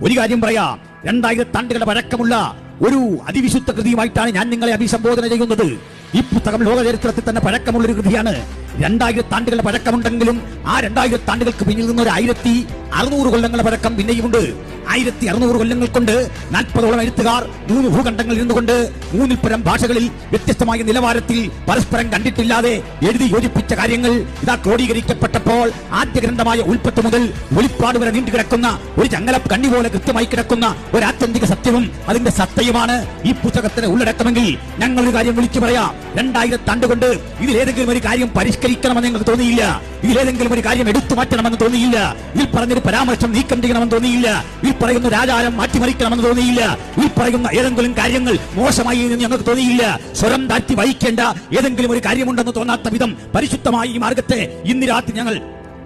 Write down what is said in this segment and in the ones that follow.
ഒരു കാര്യം പറയാം, 2000 ആണ്ടുകളുടെ പഴക്കമുള്ള ഒരു അതിവിശുദ്ധ കൃതിയുമായിട്ടാണ് ഞാൻ നിങ്ങളെ അഭിസംബോധന ചെയ്യുന്നത്. ഈ പുസ്തകം ലോക ചരിത്രത്തിൽ തന്നെ പഴക്കമുള്ള ഒരു കൃതിയാണ്. 2000 ആണ്ടുകളുടെ പഴക്കമുണ്ടെങ്കിലും ആ 2000 ആണ്ടുകൾക്ക് പിന്നിൽ നിന്ന് ഒരു 1600 കൊല്ലങ്ങളുടെ പഴക്കം പിന്നെയുമുണ്ട്. 1600 കൊല്ലങ്ങൾ കൊണ്ട് 40ഓളം എഴുത്തുകാർ 3 ഭൂഖണ്ഡങ്ങളിൽ നിന്നുകൊണ്ട് 3 പരം ഭാഷകളിൽ വ്യത്യസ്തമായ നിലവാരത്തിൽ പരസ്പരം കണ്ടിട്ടില്ലാതെ എഴുതി യോജിപ്പിച്ച കാര്യങ്ങൾ ഇതാ ക്രോഡീകരിക്കപ്പെട്ടപ്പോൾ ആദ്യ ഗ്രന്ഥമായ ഉൽപ്പത്തി മുതൽ വെളിപ്പാട് വരെ നീണ്ടുകിടക്കുന്ന ഒരു ചങ്ങല കണ്ണി പോലെ കൃത്യമായി കിടക്കുന്ന ഒരു ആത്യന്തിക സത്യവും അതിന്റെ സത്തയുമാണ് ഈ പുസ്തകത്തിന് ഉള്ളടക്കമെങ്കിൽ ഞങ്ങളൊരു കാര്യം വിളിച്ചു പറയാം. 2000 ആണ്ടുകൊണ്ട് ഇതിലേതെങ്കിലും ഒരു കാര്യം പരിഷ്കരിക്കണമെന്ന് നിങ്ങൾക്ക് തോന്നിയില്ല. ഇതിലേതെങ്കിലും ഒരു കാര്യം എടുത്തു മാറ്റണമെന്ന് തോന്നിയില്ല. ഇതിൽ പറഞ്ഞൊരു പരാമർശം നീക്കം ചെയ്യണമെന്ന് തോന്നിയില്ല. ഇതിൽ പറയുന്ന രാജാരം മാറ്റിമറിക്കണമെന്ന് തോന്നിയില്ല. ഇതിൽ പറയുന്ന ഏതെങ്കിലും കാര്യങ്ങൾ മോശമായി എന്ന് ഞങ്ങൾക്ക് തോന്നിയില്ല. സ്വരം താഴ്ത്തി വഹിക്കേണ്ട ഏതെങ്കിലും ഒരു കാര്യമുണ്ടെന്ന് തോന്നാത്ത വിധം പരിശുദ്ധമായ ഈ മാർഗത്തെ ഇന്ന് രാത്രി ഞങ്ങൾ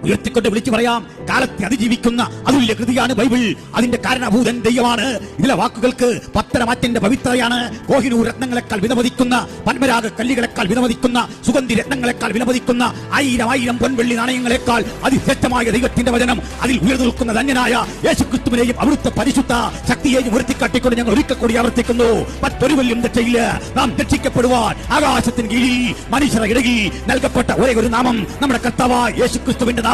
ഉയർത്തിക്കൊണ്ട് വിളിച്ചു പറയാം. കാലത്തെ അതിജീവിക്കുന്ന അതുല്യ കൃതിയാണ് ബൈബിൾ. അതിന്റെ കാരണഭൂതൻ ദൈവമാണ്. ഇതിലെ വാക്കുകൾക്ക് പത്തരമാറ്റിന്റെ പവിത്രതയാണ്. കോഹിനൂർ രത്നങ്ങളെക്കാൾ വിലമതിക്കുന്ന, പന്മരാഗ കല്ലുകളെക്കാൾ വിലമതിക്കുന്ന, സുഗന്ധി രത്നങ്ങളെക്കാൾ വിലമതിക്കുന്ന, 1000 പൊൻവെള്ളി നാണയങ്ങളെക്കാൾ അതിശ്രേഷ്ഠമായ ദൈവത്തിന്റെ വചനം. അതിൽ ഉയർന്നു നിൽക്കുന്ന ധന്യനായ യേശുക്രിസ്തുവിനെയും അവിടുത്തെ പരിശുദ്ധ ശക്തിയെയും ഉയർത്തിക്കാട്ടിക്കൊണ്ട് ഞങ്ങൾ ഒരിക്കൽ കൂടി ആവർത്തിക്കുന്നു. മറ്റൊരു വലിയ രക്ഷയില്ല. നാം രക്ഷിക്കപ്പെടുവാൻ ആകാശത്തിന് കീഴിൽ മനുഷ്യരുടെ ഇടയിൽ നൽകപ്പെട്ട ഒരേ ഒരു നാമം നമ്മുടെ കർത്താവായ യേശുക്രിസ്തുവിന്റെ നാമം.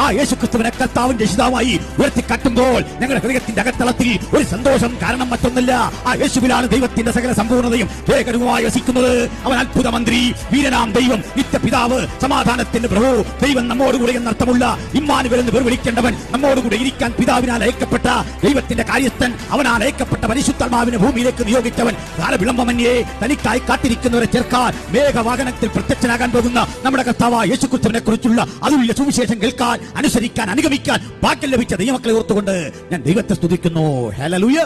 ആ യേശുക്രിസ്തുവിനെ കർത്താവിന്റെ രക്ഷിതാവായി ഉയർത്തിക്കാട്ടുമ്പോൾ ഞങ്ങളുടെ ഹൃദയത്തിന്റെ അകത്തളത്തിൽ ഒരു സന്തോഷം. കാരണം മറ്റൊന്നല്ല, ആ യേശുവിലാണ് ദൈവത്തിന്റെ സകല സമ്പൂർണ്ണതയും ഏകരൂപമായി വസിക്കുന്നത്. അവൻ അത്ഭുത മന്ത്രി, വീരനാം ദൈവം, നിത്യപിതാവ്, സമാധാനത്തിന്റെ പ്രഭു, ദൈവം നമ്മോടുകൂടെ എന്നർത്ഥമുള്ള ഇമ്മാനുവേൽ എന്ന് വിളിക്കേണ്ടവൻ, നമ്മോടുകൂടെ ഇരിക്കാൻ പിതാവിനാൽ അയക്കപ്പെട്ട ദൈവത്തിന്റെ കാര്യസ്ഥൻ, അവനാൽ അയക്കപ്പെട്ട പരിശുദ്ധാത്മാവിനെ ഭൂമിയിലേക്ക് നിയോഗിച്ചവൻ, കാലവിളംബമന്യേ തനിക്കായി കാത്തിരിക്കുന്നവരെ ചേർക്കാൻ മേഘവാഹനത്തിൽ പ്രത്യക്ഷനാകാൻ പോകുന്ന നമ്മുടെ കർത്താവായ യേശുക്രിസ്തുവിനെ കുറിച്ചുള്ള അതുല്യ സുവിശേഷം കേൾക്കാൻ, അനുസരിക്കാൻ, അനുഗമിക്കാൻ ഭാഗ്യം ലഭിച്ച ദൈവമക്കളെ ഓർത്തുകൊണ്ട് ഞാൻ ദൈവത്തെ സ്തുതിക്കുന്നു. ഹല്ലേലൂയ.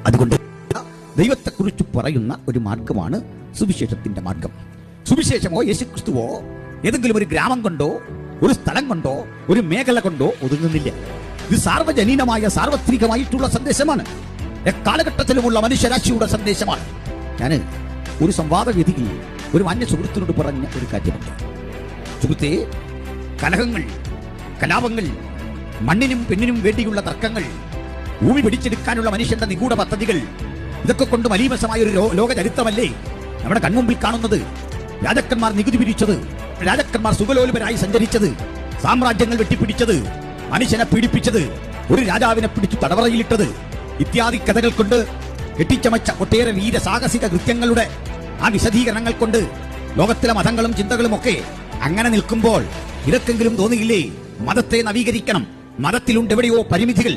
അതുകൊണ്ട് ദൈവത്തെ കുറിച്ച് പറയുന്ന ഒരു മാർഗമാണ് സുവിശേഷത്തിന്റെ മാർഗം. സുവിശേഷമോ യേശുക്രിസ്തുവോ ഏതെങ്കിലും ഒരു ഗ്രാമം കൊണ്ടോ ഒരു സ്ഥലം കൊണ്ടോ ഒരു മേഖല കൊണ്ടോ ഒതുങ്ങുന്നില്ല. ഇത് സാർവജനീനമായ സാർവത്രികമായിട്ടുള്ള സന്ദേശമാണ്. എക്കാലഘട്ടത്തിലുമുള്ള മനുഷ്യരാശിയുടെ സന്ദേശമാണ്. ഞാൻ ഒരു സംവാദവേദിയിൽ ഒരു മാന്യ സുഹൃത്തിനോട് പറഞ്ഞ ഒരു കാര്യമുണ്ട്. സുഹൃത്തേ, കലഹങ്ങൾ, കലാപങ്ങൾ, മണ്ണിനും പെണ്ണിനും വേണ്ടിയുള്ള തർക്കങ്ങൾ, ഭൂമി പിടിച്ചെടുക്കാനുള്ള മനുഷ്യന്റെ നിഗൂഢ പദ്ധതികൾ, ഇതൊക്കെ കൊണ്ട് മലീമസമായ ഒരു ലോക ചരിത്രമല്ലേ നമ്മുടെ കൺമുമ്പിൽ കാണുന്നത്? രാജാക്കന്മാർ നികുതി പിരിച്ചത്, രാജാക്കന്മാർ സുഖലോലുപരായി സഞ്ചരിച്ചത്, സാമ്രാജ്യങ്ങൾ വെട്ടിപ്പിടിച്ചത്, മനുഷ്യനെ പീഡിപ്പിച്ചത്, ഒരു രാജാവിനെ പിടിച്ചു തടവറയിലിട്ടത്, ഇത്യാദി കഥകൾ കൊണ്ട് കെട്ടിച്ചമച്ച ഒട്ടേറെ വീരസാഹസിക കൃത്യങ്ങളുടെ ആ വിശദീകരണങ്ങൾ കൊണ്ട് ലോകത്തിലെ മതങ്ങളും ചിന്തകളും ഒക്കെ അങ്ങനെ നിൽക്കുമ്പോൾ ഇതൊക്കെങ്കിലും തോന്നിയില്ലേ, മതത്തെ നവീകരിക്കണം, മതത്തിലുണ്ട് എവിടെയോ പരിമിതികൾ,